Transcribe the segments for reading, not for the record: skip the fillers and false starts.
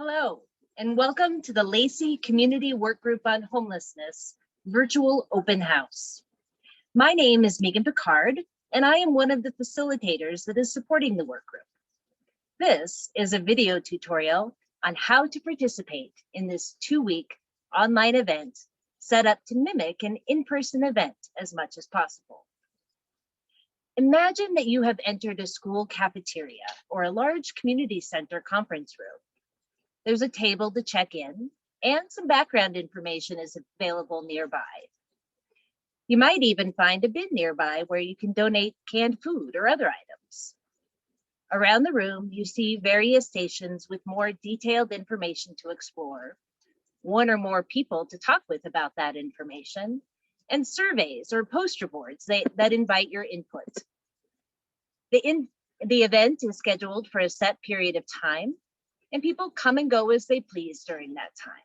Hello, and welcome to the Lacey Community Workgroup on Homelessness virtual open house. My name is Megan Picard, and I am one of the facilitators that is supporting the workgroup. This is a video tutorial on how to participate in this 2-week online event set up to mimic an in-person event as much as possible. Imagine that you have entered a school cafeteria or a large community center conference room. There's a table to check in, and some background information is available nearby. You might even find a bin nearby where you can donate canned food or other items. Around the room, you see various stations with more detailed information to explore, one or more people to talk with about that information, and surveys or poster boards that invite your input. The event is scheduled for a set period of time, and people come and go as they please during that time.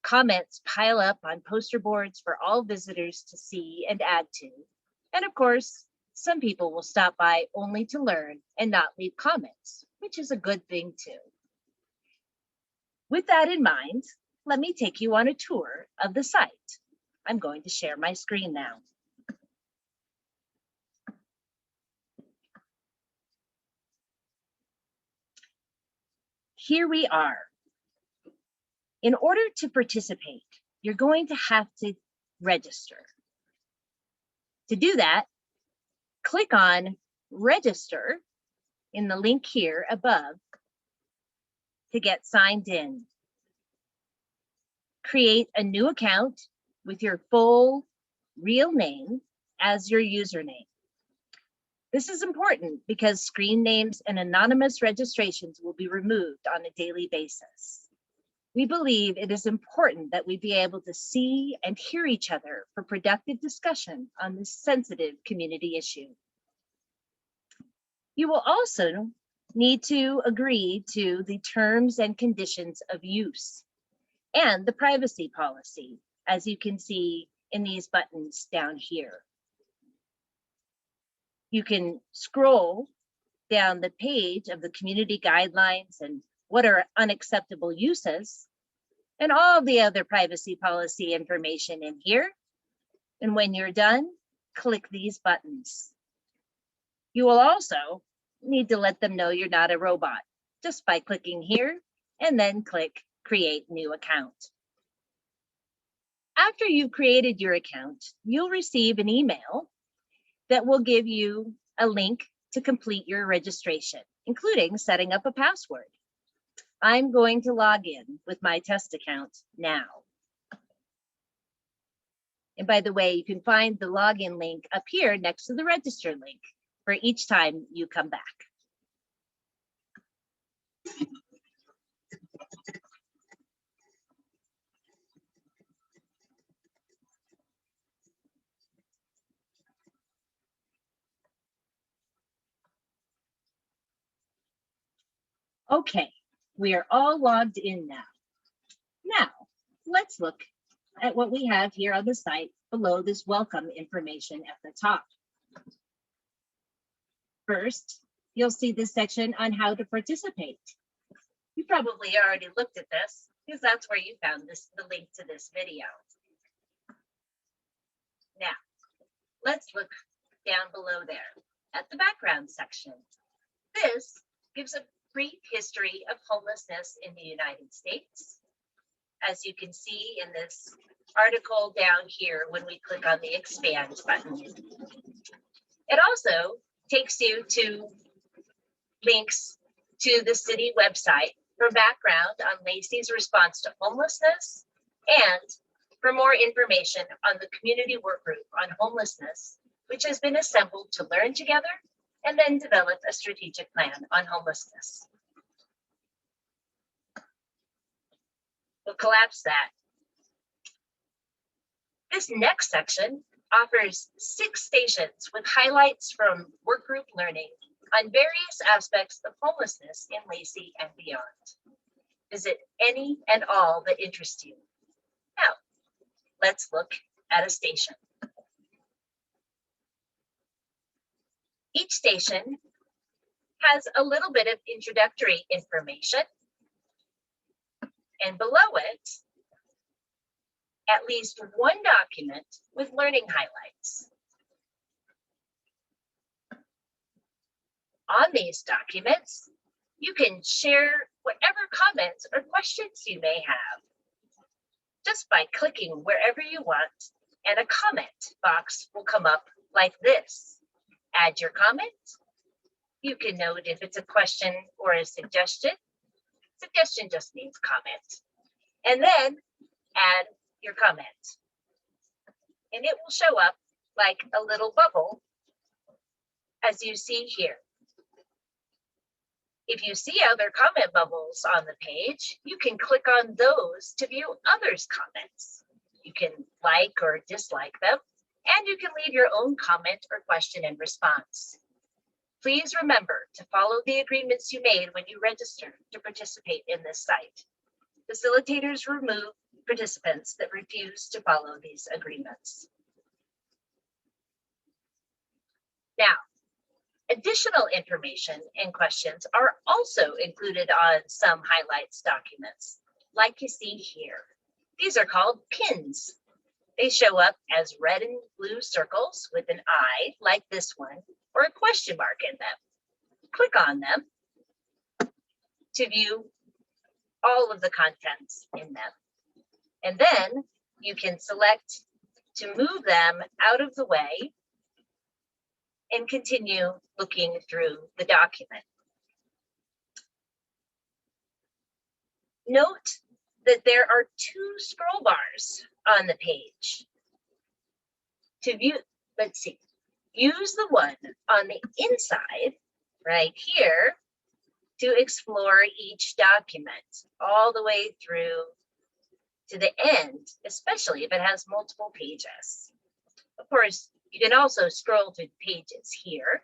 Comments pile up on poster boards for all visitors to see and add to. And of course, some people will stop by only to learn and not leave comments, which is a good thing too. With that in mind, let me take you on a tour of the site. I'm going to share my screen now. Here we are. In order to participate, you're going to have to register. To do that, click on Register in the link here above to get signed in. Create a new account with your full real name as your username. This is important because screen names and anonymous registrations will be removed on a daily basis. We believe it is important that we be able to see and hear each other for productive discussion on this sensitive community issue. You will also need to agree to the terms and conditions of use and the privacy policy, as you can see in these buttons down here. You can scroll down the page of the community guidelines and what are unacceptable uses, and all the other privacy policy information in here. And when you're done, click these buttons. You will also need to let them know you're not a robot just by clicking here and then click Create New Account. After you've created your account, you'll receive an email that will give you a link to complete your registration, including setting up a password. I'm going to log in with my test account now. And by the way, you can find the login link up here next to the register link for each time you come back. Okay, we are all logged in now. Now, let's look at what we have here on the site below this welcome information at the top. First, you'll see this section on how to participate. You probably already looked at this because that's where you found the link to this video. Now, let's look down below there at the background section. This gives a brief history of homelessness in the United States. As you can see in this article down here when we click on the expand button. It also takes you to links to the city website for background on Lacey's response to homelessness and for more information on the community work group on homelessness, which has been assembled to learn together and then develop a strategic plan on homelessness. We'll collapse that. This next section offers 6 stations with highlights from workgroup learning on various aspects of homelessness in Lacey and beyond. Visit any and all that interest you. Now, let's look at a station. Each station has a little bit of introductory information and below it, at least one document with learning highlights. On these documents, you can share whatever comments or questions you may have just by clicking wherever you want, and a comment box will come up like this. Add your comment. You can note if it's a question or a suggestion. Suggestion just means comment. And then add your comment. And it will show up like a little bubble, as you see here. If you see other comment bubbles on the page, you can click on those to view others' comments. You can like or dislike them, and you can leave your own comment or question in response. Please remember to follow the agreements you made when you registered to participate in this site. Facilitators remove participants that refuse to follow these agreements. Now, additional information and questions are also included on some highlights documents, like you see here. These are called pins. They show up as red and blue circles with an eye, like this one, or a question mark in them. Click on them to view all of the contents in them. And then you can select to move them out of the way and continue looking through the document. Note that there are two scroll bars on the page. To view, let's see, use the one on the inside right here to explore each document all the way through to the end, especially if it has multiple pages. Of course, you can also scroll through the pages here.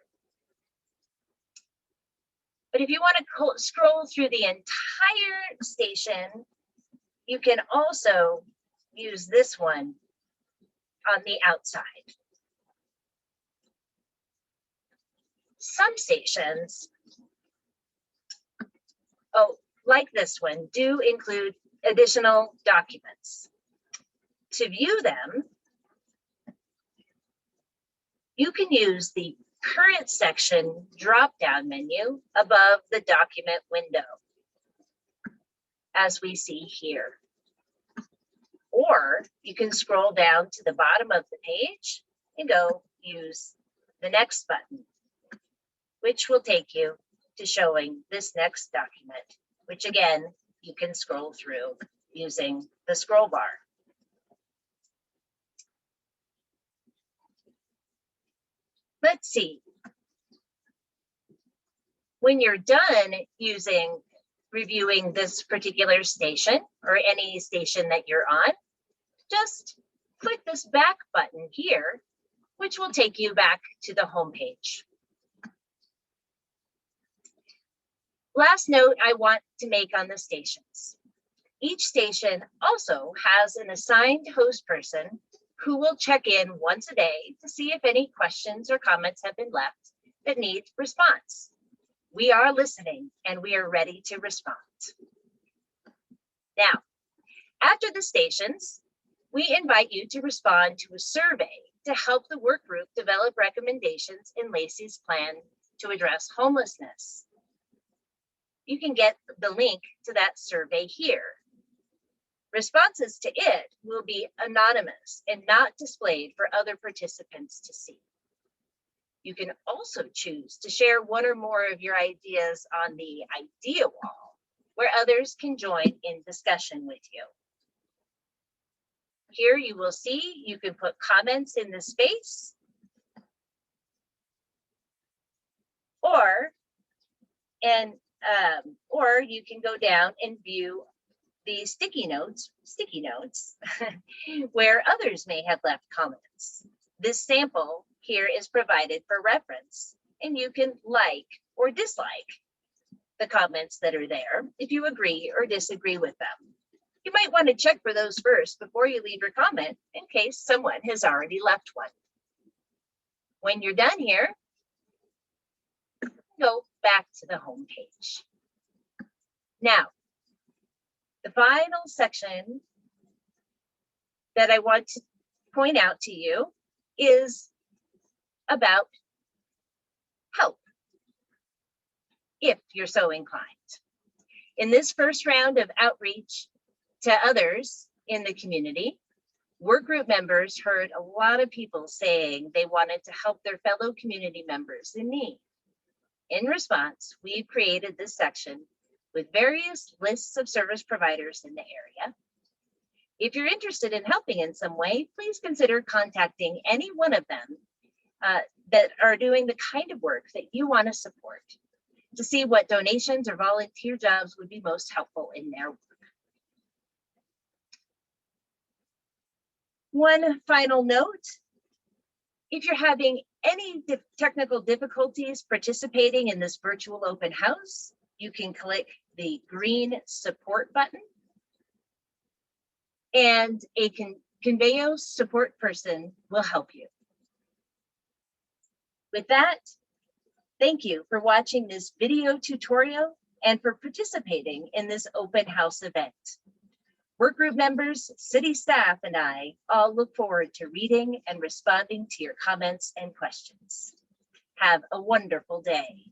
But if you want to scroll through the entire station, you can also use this one on the outside. Some stations, like this one, do include additional documents. To view them, you can use the current section drop-down menu above the document window, as we see here. Or you can scroll down to the bottom of the page and go use the next button, which will take you to showing this next document, which again, you can scroll through using the scroll bar. Let's see. When you're done reviewing this particular station or any station that you're on, just click this back button here, which will take you back to the home page. Last note I want to make on the stations. Each station also has an assigned host person who will check in once a day to see if any questions or comments have been left that need response. We are listening and we are ready to respond. Now, after the stations, we invite you to respond to a survey to help the work group develop recommendations in Lacey's plan to address homelessness. You can get the link to that survey here. Responses to it will be anonymous and not displayed for other participants to see. You can also choose to share one or more of your ideas on the idea wall, where others can join in discussion with you. Here you will see you can put comments in the space, or you can go down and view the sticky notes where others may have left comments. This sample here is provided for reference, and you can like or dislike the comments that are there if you agree or disagree with them. You might want to check for those first before you leave your comment in case someone has already left one. When you're done here, go back to the home page. Now, The final section that I want to point out to you is about help, if you're so inclined. In this first round of outreach to others in the community, work group members heard a lot of people saying they wanted to help their fellow community members in need. In response, we've created this section with various lists of service providers in the area. If you're interested in helping in some way, please consider contacting any one of them that are doing the kind of work that you want to support to see what donations or volunteer jobs would be most helpful in their work. One final note, if you're having any technical difficulties participating in this virtual open house, you can click the green support button and a Conveyos support person will help you. With that, thank you for watching this video tutorial and for participating in this open house event. Work group members, city staff, and I all look forward to reading and responding to your comments and questions. Have a wonderful day.